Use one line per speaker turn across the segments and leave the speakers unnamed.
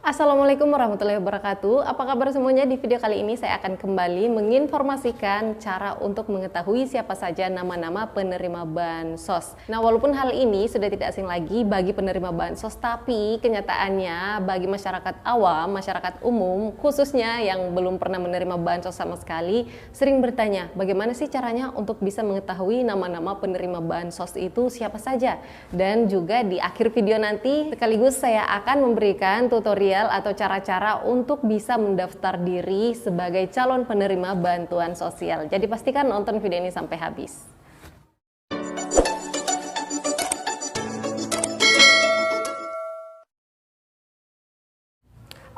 Assalamualaikum warahmatullahi wabarakatuh. Apa kabar semuanya? Di video kali ini saya akan kembali menginformasikan cara untuk mengetahui siapa saja nama-nama penerima bansos. Nah, walaupun hal ini sudah tidak asing lagi bagi penerima bansos, tapi kenyataannya bagi masyarakat awam, masyarakat umum, khususnya yang belum pernah menerima bansos sama sekali, sering bertanya, bagaimana sih caranya untuk bisa mengetahui nama-nama penerima bansos itu siapa saja? Dan juga di akhir video nanti, sekaligus saya akan memberikan tutorial atau cara-cara untuk bisa mendaftar diri sebagai calon penerima bantuan sosial. Jadi pastikan nonton video ini sampai habis.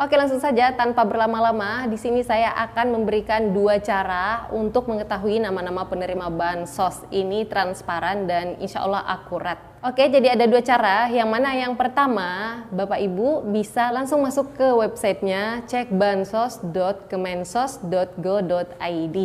Oke, langsung saja tanpa berlama-lama, di sini saya akan memberikan dua cara untuk mengetahui nama-nama penerima bansos. Ini transparan dan insya Allah akurat. Oke, jadi ada dua cara. Yang mana yang pertama, Bapak Ibu bisa langsung masuk ke websitenya, cek bansos.kemensos.go.id.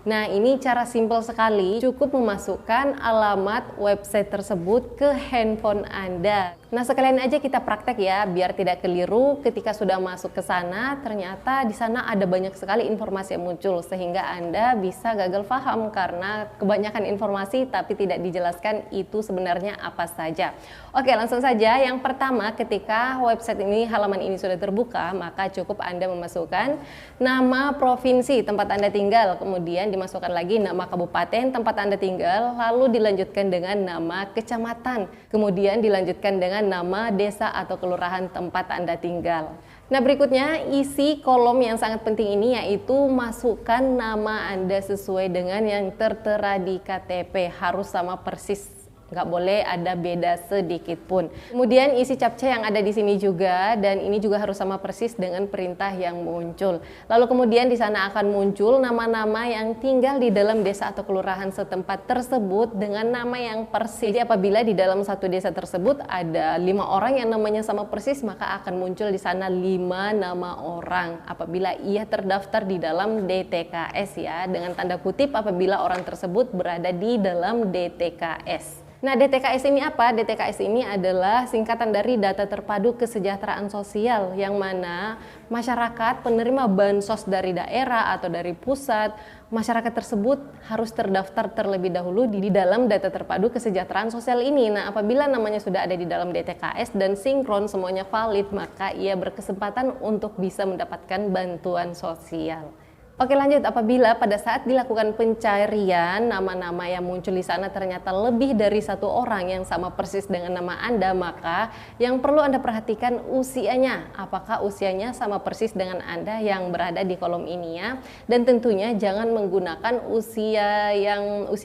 Nah, ini cara simpel sekali, cukup memasukkan alamat website tersebut ke handphone Anda. Nah, sekalian aja kita praktek ya, biar tidak keliru ketika sudah masuk ke sana, ternyata di sana ada banyak sekali informasi yang muncul, sehingga Anda bisa gagal paham karena kebanyakan informasi tapi tidak dijelaskan itu sebenarnya apa saja. Oke, langsung saja. Yang pertama, ketika website ini, halaman ini sudah terbuka, maka cukup Anda memasukkan nama provinsi tempat Anda tinggal, kemudian dimasukkan lagi nama kabupaten tempat Anda tinggal, lalu dilanjutkan dengan nama kecamatan, kemudian dilanjutkan dengan nama desa atau kelurahan tempat Anda tinggal. Nah, berikutnya isi kolom yang sangat penting ini, yaitu masukkan nama Anda sesuai dengan yang tertera di KTP, harus sama persis. Nggak boleh ada beda sedikit pun. Kemudian isi captcha yang ada di sini juga, dan ini juga harus sama persis dengan perintah yang muncul. Lalu kemudian di sana akan muncul nama-nama yang tinggal di dalam desa atau kelurahan setempat tersebut dengan nama yang persis. Jadi apabila di dalam satu desa tersebut ada 5 orang yang namanya sama persis, maka akan muncul di sana 5 nama orang. Apabila ia terdaftar di dalam DTKS ya, dengan tanda kutip apabila orang tersebut berada di dalam DTKS. Nah, DTKS ini apa? DTKS ini adalah singkatan dari Data Terpadu Kesejahteraan Sosial, yang mana masyarakat penerima bansos dari daerah atau dari pusat, masyarakat tersebut harus terdaftar terlebih dahulu di dalam Data Terpadu Kesejahteraan Sosial ini. Nah, apabila namanya sudah ada di dalam DTKS dan sinkron semuanya valid, maka ia berkesempatan untuk bisa mendapatkan bantuan sosial. Oke, lanjut. Apabila pada saat dilakukan pencarian nama-nama yang muncul di sana ternyata lebih dari satu orang yang sama persis dengan nama Anda, maka yang perlu Anda perhatikan usianya. Apakah usianya sama persis dengan Anda yang berada di kolom ini ya. Dan tentunya jangan menggunakan usia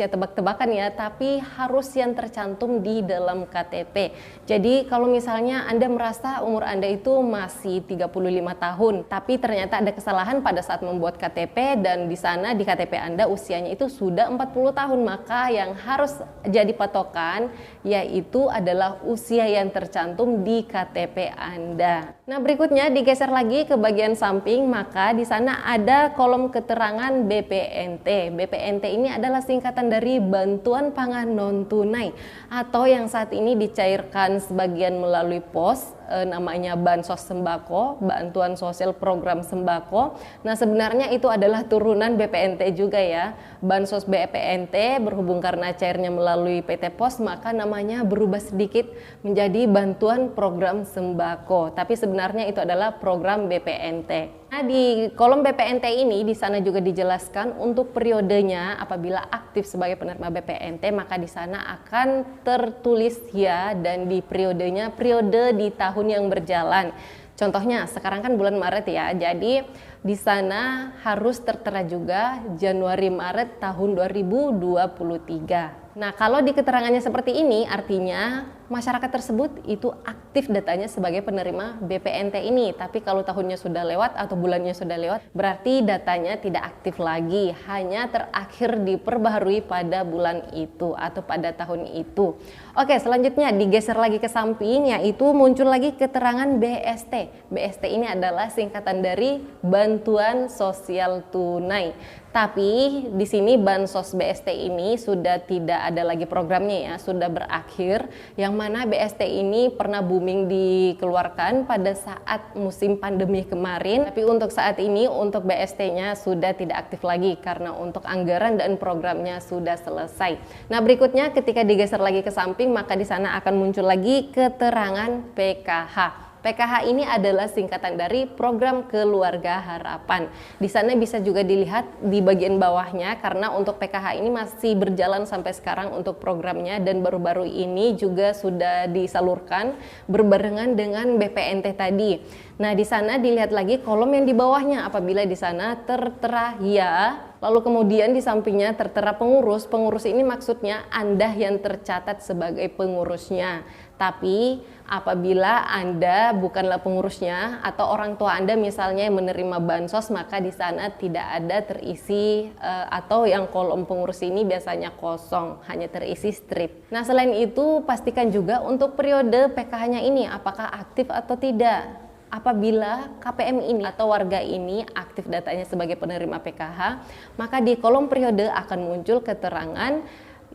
tebak-tebakan ya, tapi harus yang tercantum di dalam KTP. Jadi kalau misalnya Anda merasa umur Anda itu masih 35 tahun, tapi ternyata ada kesalahan pada saat membuat KTP dan di sana di KTP Anda usianya itu sudah 40 tahun, maka yang harus jadi patokan yaitu adalah usia yang tercantum di KTP Anda. Nah, berikutnya digeser lagi ke bagian samping, maka di sana ada kolom keterangan BPNT. BPNT ini adalah singkatan dari Bantuan Pangan Non Tunai, atau yang saat ini dicairkan sebagian melalui pos, namanya Bansos Sembako, Bantuan Sosial Program Sembako. Nah, sebenarnya itu adalah turunan BPNT juga ya. Bansos BPNT berhubung karena cairnya melalui PT Pos, maka namanya berubah sedikit menjadi Bantuan Program Sembako. Tapi sebenarnya itu adalah program BPNT. Nah, di kolom BPNT ini di sana juga dijelaskan untuk periodenya. Apabila aktif sebagai penerima BPNT, maka di sana akan tertulis ya, dan di periodenya periode di tahun yang berjalan. Contohnya sekarang kan bulan Maret ya, jadi di sana harus tertera juga Januari Maret tahun 2023. Nah, kalau di keterangannya seperti ini, artinya masyarakat tersebut itu aktif datanya sebagai penerima BPNT ini. Tapi kalau tahunnya sudah lewat atau bulannya sudah lewat, berarti datanya tidak aktif lagi, hanya terakhir diperbaharui pada bulan itu atau pada tahun itu. Oke, selanjutnya digeser lagi ke samping, yaitu muncul lagi keterangan BST. BST ini adalah singkatan dari Bantuan Sosial Tunai. Tapi di sini Bansos BST ini sudah tidak ada lagi programnya ya, sudah berakhir. Yang mana BST ini pernah booming dikeluarkan pada saat musim pandemi kemarin. Tapi untuk saat ini untuk BST-nya sudah tidak aktif lagi karena untuk anggaran dan programnya sudah selesai. Nah, berikutnya ketika digeser lagi ke samping maka di sana akan muncul lagi keterangan PKH. PKH ini adalah singkatan dari Program Keluarga Harapan. Di sana bisa juga dilihat di bagian bawahnya karena untuk PKH ini masih berjalan sampai sekarang untuk programnya dan baru-baru ini juga sudah disalurkan berbarengan dengan BPNT tadi. Nah, di sana dilihat lagi kolom yang di bawahnya apabila di sana tertera ya, lalu kemudian di sampingnya tertera pengurus. Pengurus ini maksudnya Anda yang tercatat sebagai pengurusnya. Tapi apabila Anda bukanlah pengurusnya atau orang tua Anda misalnya yang menerima bansos, maka di sana tidak ada terisi atau yang kolom pengurus ini biasanya kosong, hanya terisi strip. Nah, selain itu pastikan juga untuk periode PKH-nya ini apakah aktif atau tidak. Apabila KPM ini atau warga ini aktif datanya sebagai penerima PKH, maka di kolom periode akan muncul keterangan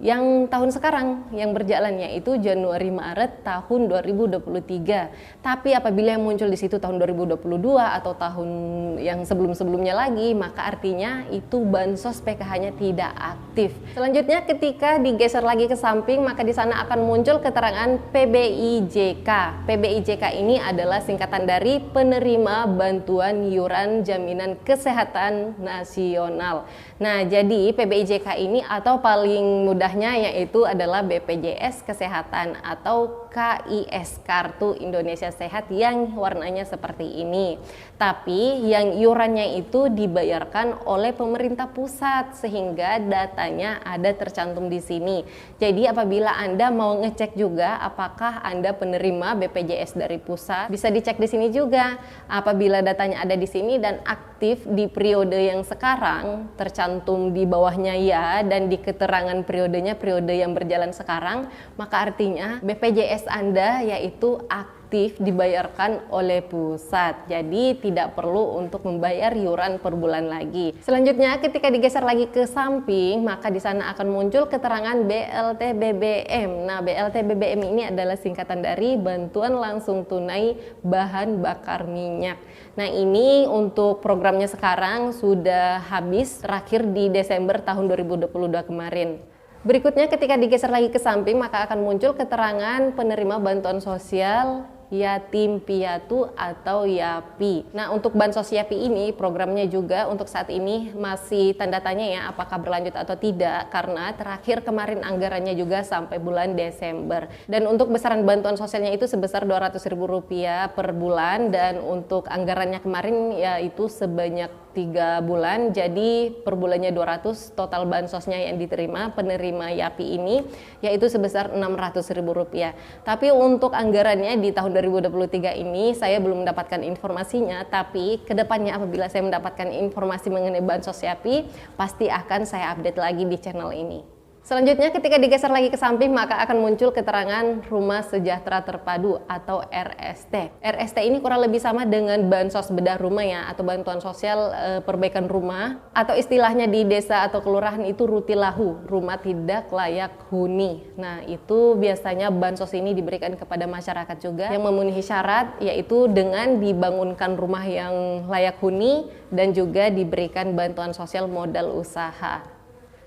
yang tahun sekarang yang berjalan yaitu Januari Maret tahun 2023. Tapi apabila yang muncul di situ tahun 2022 atau tahun yang sebelum-sebelumnya lagi, maka artinya itu bansos PKH-nya tidak aktif. Selanjutnya ketika digeser lagi ke samping maka di sana akan muncul keterangan PBIJK. PBIJK ini adalah singkatan dari Penerima Bantuan Iuran Jaminan Kesehatan Nasional. Nah, jadi PBIJK ini atau paling mudahnya yaitu adalah BPJS Kesehatan atau KIS Kartu Indonesia Sehat yang warnanya seperti ini. Tapi yang iurannya itu dibayarkan oleh pemerintah pusat sehingga datanya ada tercantum di sini. Jadi apabila Anda mau ngecek juga apakah Anda penerima BPJS dari pusat, bisa dicek di sini juga. Apabila datanya ada di sini dan aktif di periode yang sekarang, tercantum di bawahnya ya dan di keterangan periodenya periode yang berjalan sekarang, maka artinya BPJS Anda yaitu aktif dibayarkan oleh pusat. Jadi tidak perlu untuk membayar iuran per bulan lagi. Selanjutnya ketika digeser lagi ke samping, maka di sana akan muncul keterangan BLT BBM. Nah, BLT BBM ini adalah singkatan dari Bantuan Langsung Tunai Bahan Bakar Minyak. Nah, ini untuk programnya sekarang sudah habis terakhir di Desember tahun 2022 kemarin. Berikutnya ketika digeser lagi ke samping maka akan muncul keterangan penerima bantuan sosial yatim piatu atau YAPI. Nah, untuk bansos YAPI ini programnya juga untuk saat ini masih tanda tanya ya apakah berlanjut atau tidak karena terakhir kemarin anggarannya juga sampai bulan Desember. Dan untuk besaran bantuan sosialnya itu sebesar Rp200.000 per bulan dan untuk anggarannya kemarin yaitu sebanyak 3 bulan, jadi per bulannya 200, total bansosnya yang diterima penerima YAPI ini yaitu sebesar Rp600.000. Tapi untuk anggarannya di tahun 2023 ini saya belum mendapatkan informasinya, tapi kedepannya apabila saya mendapatkan informasi mengenai bansos YAPI pasti akan saya update lagi di channel ini. Selanjutnya ketika digeser lagi ke samping maka akan muncul keterangan Rumah Sejahtera Terpadu atau RST. RST ini kurang lebih sama dengan bansos bedah rumah ya atau bantuan sosial perbaikan rumah atau istilahnya di desa atau kelurahan itu rutilahu, rumah tidak layak huni. Nah, itu biasanya bansos ini diberikan kepada masyarakat juga yang memenuhi syarat yaitu dengan dibangunkan rumah yang layak huni dan juga diberikan bantuan sosial modal usaha.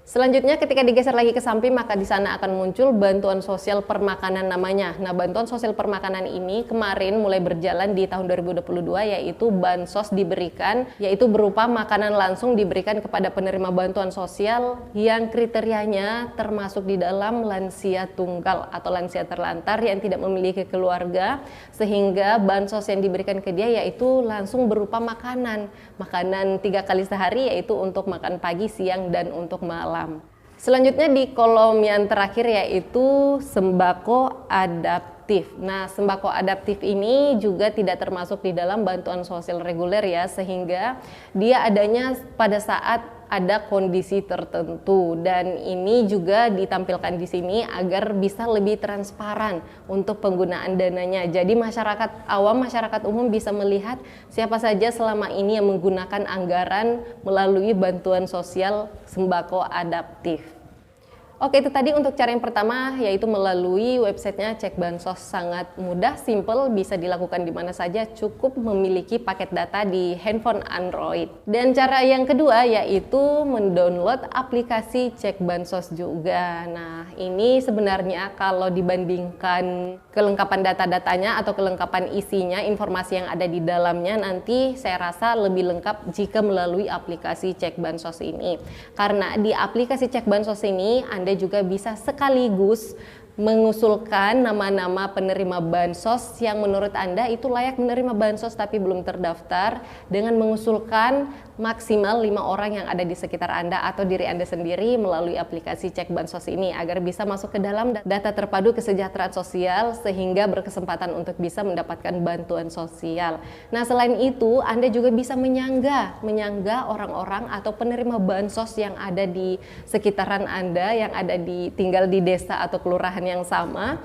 Selanjutnya ketika digeser lagi ke samping maka di sana akan muncul bantuan sosial permakanan namanya. Nah, bantuan sosial permakanan ini kemarin mulai berjalan di tahun 2022 yaitu bansos diberikan yaitu berupa makanan langsung diberikan kepada penerima bantuan sosial yang kriterianya termasuk di dalam lansia tunggal atau lansia terlantar yang tidak memiliki keluarga sehingga bansos yang diberikan ke dia yaitu langsung berupa makanan 3 kali sehari yaitu untuk makan pagi, siang, dan untuk malam. Selanjutnya di kolom yang terakhir yaitu sembako adaptif. Nah, sembako adaptif ini juga tidak termasuk di dalam bantuan sosial reguler ya, sehingga dia adanya pada saat ada kondisi tertentu, dan ini juga ditampilkan di sini agar bisa lebih transparan untuk penggunaan dananya. Jadi masyarakat awam, masyarakat umum bisa melihat siapa saja selama ini yang menggunakan anggaran melalui bantuan sosial sembako adaptif. Oke, itu tadi untuk cara yang pertama, yaitu melalui websitenya Cek Bansos. Sangat mudah, simple, bisa dilakukan di mana saja, cukup memiliki paket data di handphone Android. Dan cara yang kedua yaitu mendownload aplikasi Cek Bansos juga. Nah, ini sebenarnya kalau dibandingkan kelengkapan data-datanya atau kelengkapan isinya, informasi yang ada di dalamnya, nanti saya rasa lebih lengkap jika melalui aplikasi Cek Bansos ini. Karena di aplikasi Cek Bansos ini Anda juga bisa sekaligus mengusulkan nama-nama penerima bansos yang menurut Anda itu layak menerima bansos tapi belum terdaftar, dengan mengusulkan maksimal 5 orang yang ada di sekitar Anda atau diri Anda sendiri melalui aplikasi Cek Bansos ini agar bisa masuk ke dalam data terpadu kesejahteraan sosial sehingga berkesempatan untuk bisa mendapatkan bantuan sosial. Nah, selain itu Anda juga bisa menyangga orang-orang atau penerima bansos yang ada di sekitaran Anda, yang ada tinggal di desa atau kelurahan yang sama,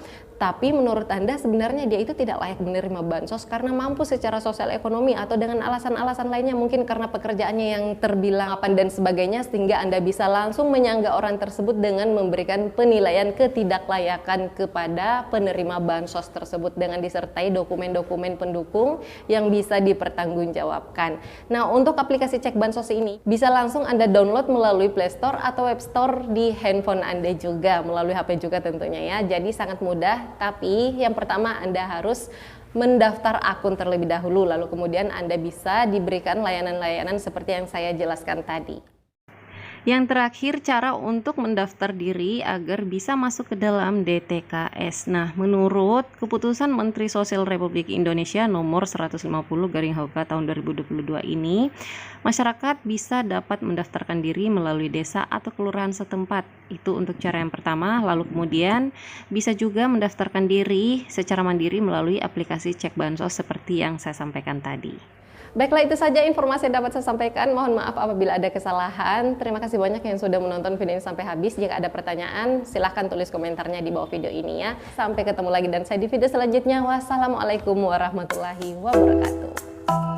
tapi menurut Anda sebenarnya dia itu tidak layak menerima bansos karena mampu secara sosial ekonomi atau dengan alasan-alasan lainnya, mungkin karena pekerjaannya yang terbilang apa dan sebagainya, sehingga Anda bisa langsung menyangga orang tersebut dengan memberikan penilaian ketidaklayakan kepada penerima bansos tersebut dengan disertai dokumen-dokumen pendukung yang bisa dipertanggungjawabkan. Nah, untuk aplikasi Cek Bansos ini bisa langsung Anda download melalui Play Store atau Web Store di handphone Anda juga, melalui HP juga tentunya ya. Jadi sangat mudah. Tapi yang pertama Anda harus mendaftar akun terlebih dahulu, lalu kemudian Anda bisa diberikan layanan-layanan seperti yang saya jelaskan tadi. Yang terakhir, cara untuk mendaftar diri agar bisa masuk ke dalam DTKS. Nah, menurut keputusan Menteri Sosial Republik Indonesia nomor 150/HK tahun 2022 ini, masyarakat bisa dapat mendaftarkan diri melalui desa atau kelurahan setempat. Itu untuk cara yang pertama. Lalu kemudian bisa juga mendaftarkan diri secara mandiri melalui aplikasi Cek Bansos seperti yang saya sampaikan tadi. Baiklah, itu saja informasi yang dapat saya sampaikan. Mohon maaf apabila ada kesalahan. Terima kasih banyak yang sudah menonton video ini sampai habis. Jika ada pertanyaan, silahkan tulis komentarnya di bawah video ini ya. Sampai ketemu lagi dan saya di video selanjutnya. Wassalamualaikum warahmatullahi wabarakatuh.